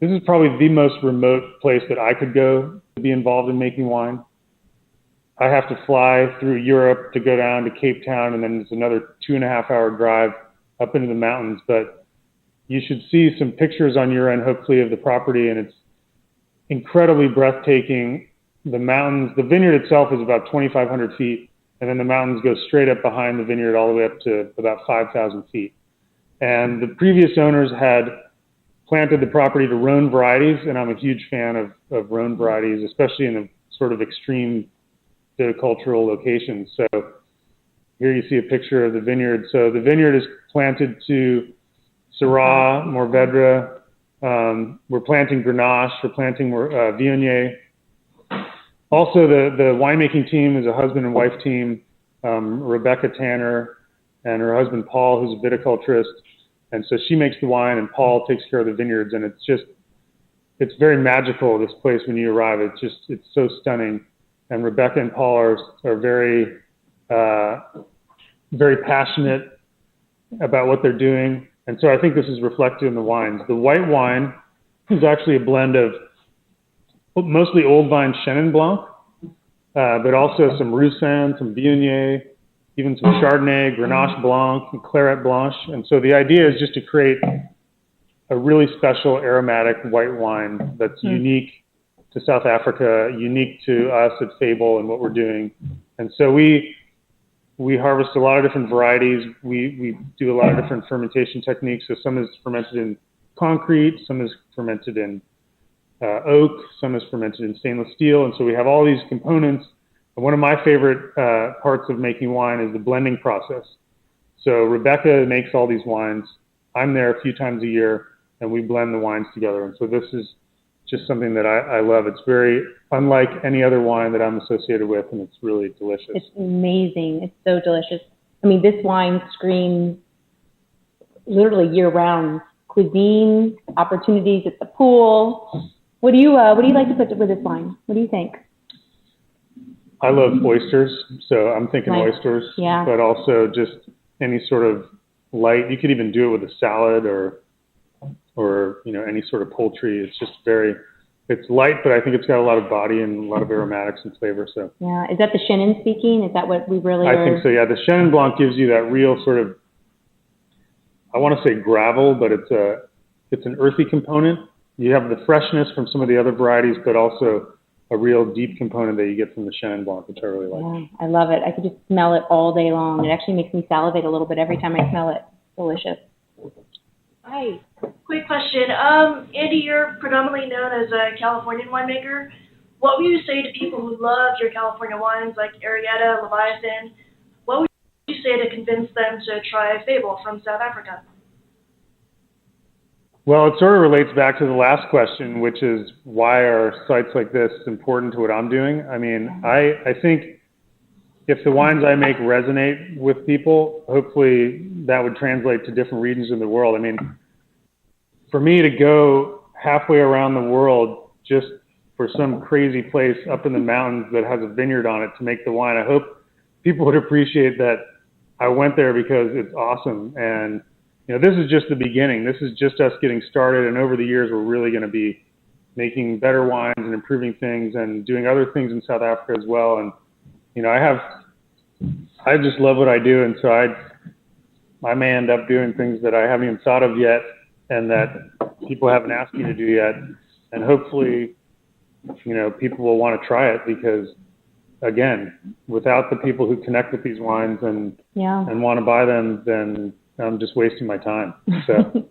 This is probably the most remote place that I could go to be involved in making wine. I have to fly through Europe to go down to Cape Town, and then it's another 2.5-hour drive up into the mountains. But you should see some pictures on your end, hopefully, of the property, and it's incredibly breathtaking. The mountains, the vineyard itself is about 2,500 feet, and then the mountains go straight up behind the vineyard all the way up to about 5,000 feet. And the previous owners had planted the property to Rhone varieties, and I'm a huge fan of Rhone varieties, especially in the sort of extreme viticultural locations. So here you see a picture of the vineyard. So the vineyard is planted to Syrah, Mourvedre. We're planting Grenache. We're planting Viognier. Also, the winemaking team is a husband and wife team, Rebecca Tanner and her husband Paul, who's a viticulturist. And so she makes the wine, and Paul takes care of the vineyards. And it's very magical, this place, when you arrive. It's so stunning. And Rebecca and Paul are very, very passionate about what they're doing. And so I think this is reflected in the wines. The white wine is actually a blend of mostly old vine Chenin Blanc, but also some Roussanne, some Viognier, even some Chardonnay, Grenache Blanc, and Claret Blanche. And so the idea is just to create a really special aromatic white wine that's unique to South Africa, unique to us at Fable and what we're doing. And so we harvest a lot of different varieties. We do a lot of different fermentation techniques. So some is fermented in concrete, some is fermented in oak, some is fermented in stainless steel. And so we have all these components. And one of my favorite parts of making wine is the blending process. So Rebecca makes all these wines. I'm there a few times a year, and we blend the wines together. And so this is just something that I love. It's very unlike any other wine that I'm associated with, and it's really delicious. It's amazing. It's so delicious. I mean, this wine screams literally year-round cuisine, opportunities at the pool. What do you like to put with this wine? What do you think? I love oysters, so I'm thinking oysters, yeah. But also just any sort of light. You could even do it with a salad or any sort of poultry. It's light, but I think it's got a lot of body and a lot of aromatics and flavor. So yeah, is that the Chenin speaking? Is that what we really? I think so. Yeah, the Chenin Blanc gives you that real sort of, I want to say gravel, but it's an earthy component. You have the freshness from some of the other varieties, but also a real deep component that you get from the Chenin Blanc, which I really like. Yeah, I love it. I could just smell it all day long. It actually makes me salivate a little bit every time I smell it. Delicious. Hi. Quick question. Andy, you're predominantly known as a Californian winemaker. What would you say to people who love your California wines like Arietta, Leviathan? What would you say to convince them to try Fable from South Africa? Well, it sort of relates back to the last question, which is why are sites like this important to what I'm doing? I mean, I think if the wines I make resonate with people, hopefully that would translate to different regions of the world. I mean, for me to go halfway around the world just for some crazy place up in the mountains that has a vineyard on it to make the wine, I hope people would appreciate that I went there because it's awesome. And this is just the beginning. This is just us getting started. And over the years, we're really going to be making better wines and improving things and doing other things in South Africa as well. And, I just love what I do. And so I may end up doing things that I haven't even thought of yet and that people haven't asked me to do yet. And hopefully, people will want to try it because, again, without the people who connect with these wines and want to buy them, then I'm just wasting my time. So